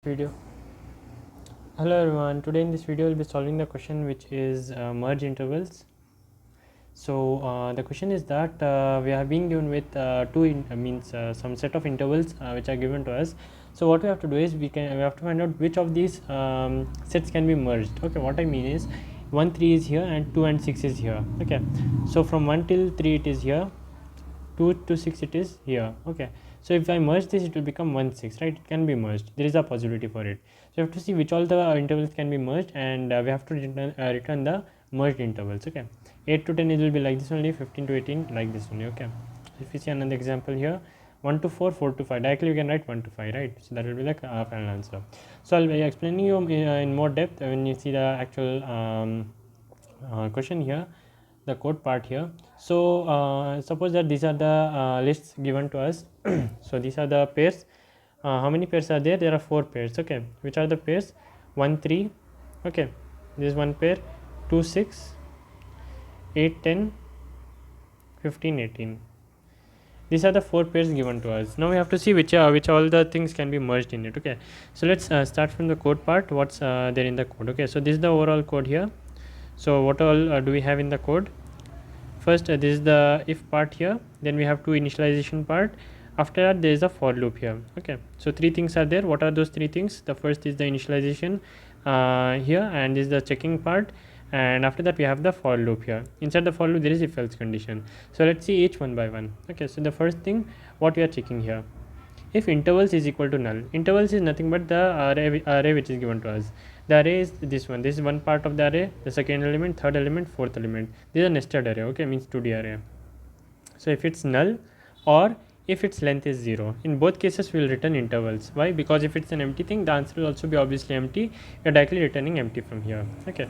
Video. Hello everyone, today in this video we'll be solving the question which is merge intervals. So the question is that we are being given with some set of intervals which are given to us. So what we have to do is we have to find out which of these sets can be merged. Okay, what I mean is 1 3 is here and 2 and 6 is here. Okay, so from 1 till 3 it is here, 2 to 6 it is here. Okay, so if I merge this it will become 1 6, right? It can be merged, there is a possibility for it. So you have to see which all the intervals can be merged, and we have to return the merged intervals. Okay, 8 to 10 it will be like this only, 15 to 18 like this only. Okay, if you see another example here, 1 to 4, 4 to 5, directly you can write 1 to 5, right? So that will be like a final answer. So I'll be explaining you in more depth when you see the actual question here, the code part here. So suppose that these are the lists given to us. So these are the pairs. How many pairs are there? There are 4 pairs. Okay, which are the pairs? 1 3. Okay, this is one pair. 2 6, 8 10, 15 18. These are the 4 pairs given to us. Now we have to see which all the things can be merged in it. Okay, so let's start from the code part. What's there in the code? Okay, so this is the overall code here. So what all do we have in the code? First this is the if part here, then we have 2 initialization part. After that there is a for loop here. Okay, so 3 things are there. What are those 3 things? The first is the initialization here, and this is the checking part, and after that we have the for loop here. Inside the for loop there is if else condition. So let's see each one by one. Okay, so the first thing what we are checking here, if intervals is equal to null. Intervals is nothing but the array which is given to us. The array is this one. This is one part of the array, the second element, third element, fourth element. This is a nested array. Okay, means 2D array. So if it's null or if its length is 0, in both cases we will return intervals. Why? Because if it's an empty thing, the answer will also be obviously empty. You're directly returning empty from here. Okay,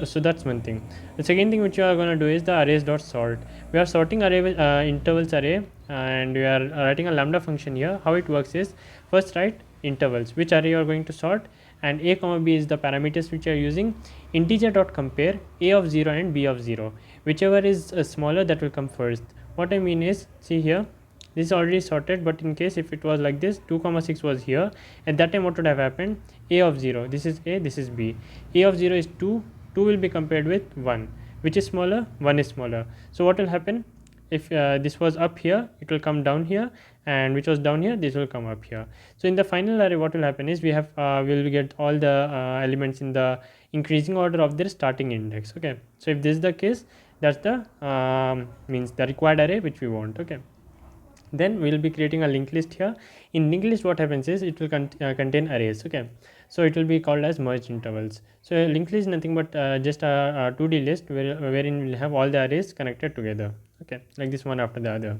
so that's one thing. The second thing which you are going to do is the arrays dot sort. We are sorting array with intervals array, and we are writing a lambda function here. How it works is, first write intervals, which array you are going to sort, and a comma b is the parameters which you are using. Integer dot compare a of 0 and b of 0, whichever is smaller that will come first. What I mean is, see here, this is already sorted, but in case if it was like this, 2 comma 6 was here, at that time what would have happened? A of 0, this is a, this is b. A of 0 is 2, 2 will be compared with 1. Which is smaller? 1 is smaller. So what will happen? If this was up here, it will come down here, and which was down here, this will come up here. So in the final array what will happen is, we have will get all the elements in the increasing order of their starting index. Okay, so if this is the case, that's the means the required array which we want. Okay, then we will be creating a linked list here. In linked list what happens is, it will contain arrays. Okay, so it will be called as merged intervals. So a linked list is nothing but just a 2D list wherein we'll have all the arrays connected together. Okay, like this one after the other.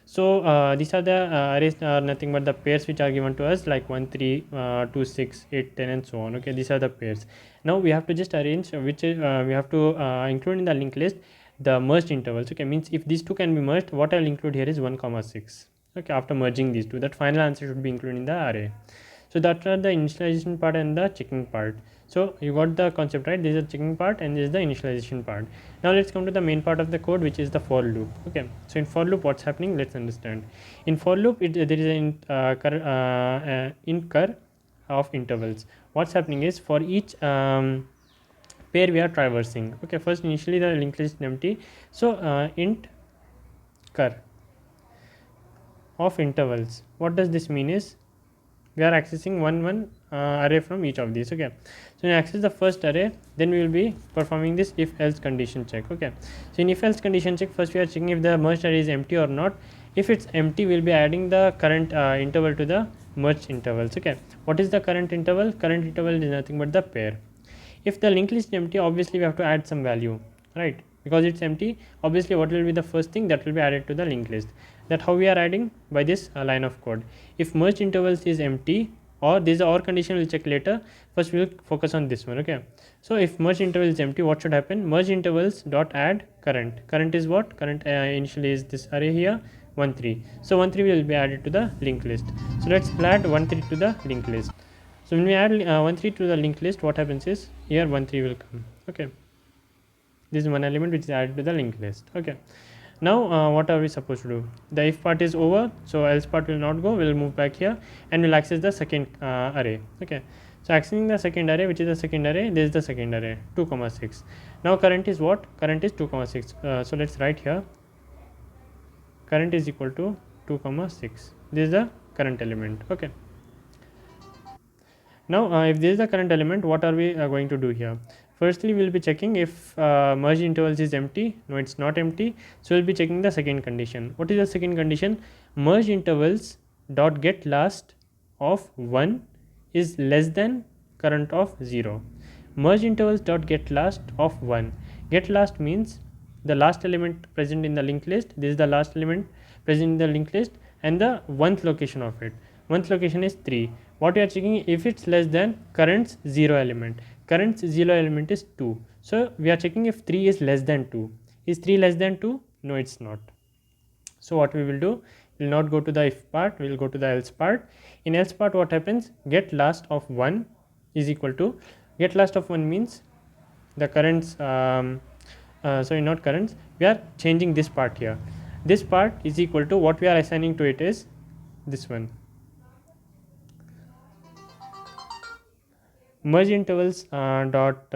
So these are the arrays are nothing but the pairs which are given to us, like 1 3 2 6 8 10 and so on. Okay, these are the pairs. Now we have to just arrange which is we have to include in the linked list the merged intervals. Okay, means if these two can be merged, what I'll include here is 1 comma 6. Okay, after merging these two, that final answer should be included in the array. So that are the initialization part and the checking part. So you got the concept, right? This is the checking part and this is the initialization part. Now let's come to the main part of the code, which is the for loop. Okay, so in for loop what's happening, let's understand. In for loop there is an incur of intervals. What's happening is, for each pair we are traversing. Okay, first initially the linked list is empty, so int cur of intervals. What does this mean is, we are accessing one array from each of these. Okay, so when you access the first array, then we will be performing this if else condition check. Okay, so in if else condition check, first we are checking if the merged array is empty or not. If it's empty, we will be adding the current interval to the merged intervals. Okay, what is the current interval? Current interval is nothing but the pair. If the linked list is empty, obviously we have to add some value, right? Because it's empty, obviously what will be the first thing that will be added to the linked list? That how we are adding? By this line of code. If merged intervals is empty, or this or condition we'll check later, first we'll focus on this one. Okay, so if merged interval is empty, what should happen? Merged intervals dot add current. Current is what? Current initially is this array here, 1 3. So 1 3 will be added to the linked list. So let's add 1 3 to the linked list. So when we add 1 3 to the linked list, what happens is, here 1 3 will come. Okay, this is one element which is added to the linked list. Okay, Now what are we supposed to do? The if part is over, so else part will not go, we'll move back here and we'll access the second array. Okay, so accessing the second array, which is the second array, this is the second array 2 comma 6. Now current is what? Current is 2 comma 6. So let's write here current is equal to 2 comma 6. This is the current element. Okay, now if this is the current element, what are we going to do here? Firstly, we will be checking if merge intervals is empty. No, it's not empty. So we'll be checking the second condition. What is the second condition? Merge intervals dot get last of 1 is less than current of 0. Merge intervals dot get last of 1. Get last means the last element present in the linked list. This is the last element present in the linked list and the 1th location of it. 1th location is 3. What we are checking, if it's less than current's 0 element. Current's 0 element is 2. So we are checking if 3 is less than 2. Is 3 less than 2? No, it's not. So what we will do, we will not go to the if part, we will go to the else part. In else part, what happens? Get last of 1 is equal to, get last of 1 means the currents, sorry, not currents, we are changing this part here. This part is equal to, what we are assigning to it is this one. Merge intervals dot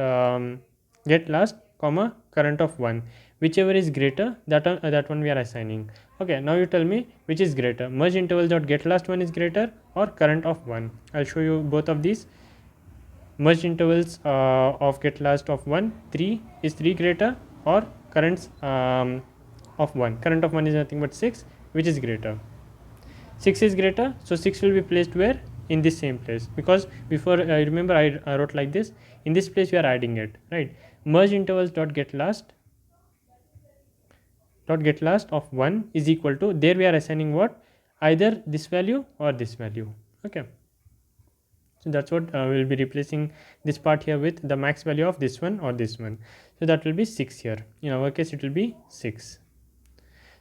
get last comma current of 1, whichever is greater, that one we are assigning. Okay, now you tell me which is greater, merge intervals dot get last 1 is greater or current of 1. I'll show you both of these. Merge intervals of get last of 1, 3 is 3 greater, or currents of 1, current of 1 is nothing but 6, which is greater. 6 is greater, so 6 will be placed where? In this same place, because before I remember I wrote like this, in this place we are adding it, right? Merge intervals dot get last of 1 is equal to, there we are assigning what? Either this value or this value. Okay, so that's what we will be replacing this part here with the max value of this one or this one. So that will be 6 here. In our case it will be 6.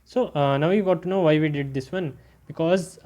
So now you got to know why we did this one, because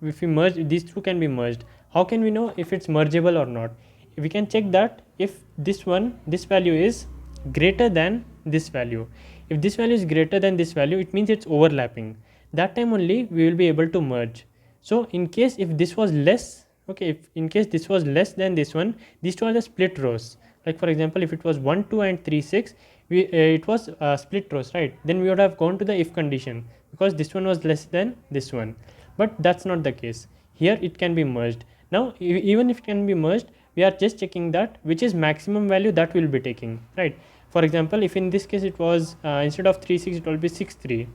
if we merge, these two can be merged. How can we know if it's mergeable or not? We can check that if this value is greater than this value. If this value is greater than this value, it means it's overlapping. That time only we will be able to merge. So in case if this was less, okay, if in case this was less than this one, these two are the split rows. Like for example, if it was 1, 2 and 3, 6, it was split rows, right? Then we would have gone to the if condition, because this one was less than this one. But that's not the case. Here it can be merged. Now even if it can be merged, we are just checking that which is maximum value that we will be taking, right? For example, if in this case it was instead of 3, 6, it will be 6, 3.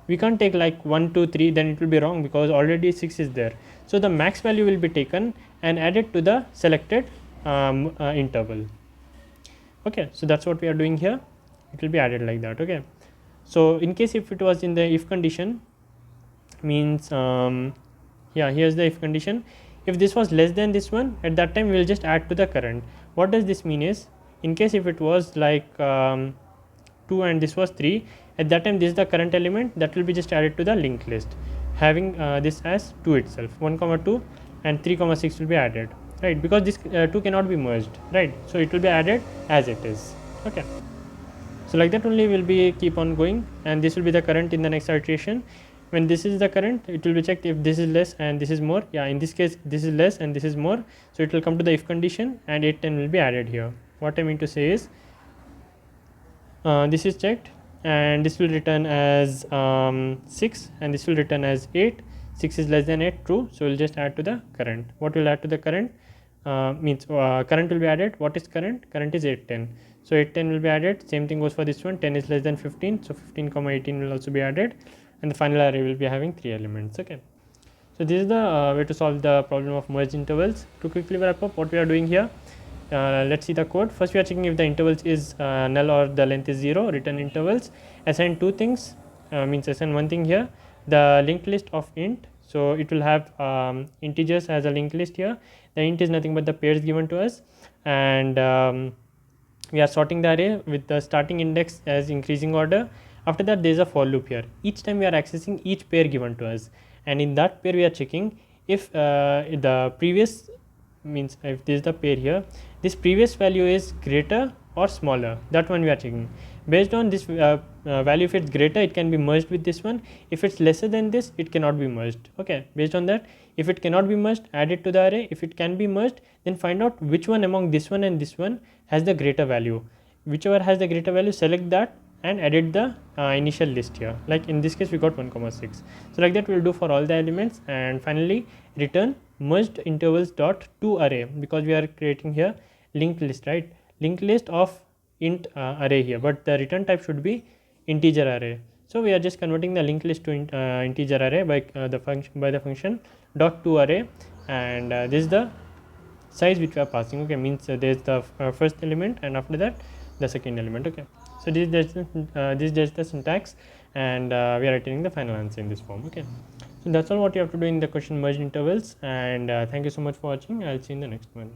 We can't take like 1, 2, 3, then it will be wrong, because already 6 is there. So the max value will be taken and added to the selected interval. Okay, so that's what we are doing here. It will be added like that. Okay, so in case if it was in the if condition, means yeah, here's the if condition. If this was less than this one, at that time we will just add to the current. What does this mean is, in case if it was like 2 and this was 3, at that time this is the current element, that will be just added to the linked list, having this as 2 itself. 1 comma 2 and 3 comma 6 will be added, right? Because this 2 cannot be merged, right? So it will be added as it is. Okay, so like that only will be keep on going, and this will be the current in the next iteration. When this is the current, it will be checked if this is less and this is more. Yeah, in this case this is less and this is more, so it will come to the if condition and 8, 10 will be added here. What I mean to say is this is checked and this will return as 6 and this will return as 8. 6 is less than 8, true, so we'll just add to the current. What will add to the current? Means current will be added. What is current? Current is 8, 10. So 8, 10 will be added. Same thing goes for this one. 10 is less than 15, so 15 comma 18 will also be added, and the final array will be having 3 elements. Okay, so this is the way to solve the problem of merged intervals. To quickly wrap up what we are doing here, let's see the code. First we are checking if the intervals is null or the length is 0. Return intervals. Assign two things, means assign one thing here, the linked list of int. So it will have integers as a linked list here. The int is nothing but the pairs given to us, and we are sorting the array with the starting index as increasing order. After that there is a for loop here. Each time we are accessing each pair given to us, and in that pair we are checking if the previous, means if this is the pair here, this previous value is greater or smaller, that one we are checking. Based on this value, if it's greater, it can be merged with this one. If it's lesser than this, it cannot be merged. Okay, based on that, if it cannot be merged, add it to the array. If it can be merged, then find out which one among this one and this one has the greater value. Whichever has the greater value, select that and edit the initial list here. Like in this case we got 1,6. So like that we'll do for all the elements, and finally return merged intervals dot to array, because we are creating here linked list, right? Linked list of int array here, but the return type should be integer array. So we are just converting the linked list to integer array by the function dot to array, and this is the size which we are passing. Okay, means there is the first element and after that the second element. Okay, so this is just the syntax, and we are returning the final answer in this form. Okay, so that's all what you have to do in the question merge intervals, and thank you so much for watching. I'll see you in the next one.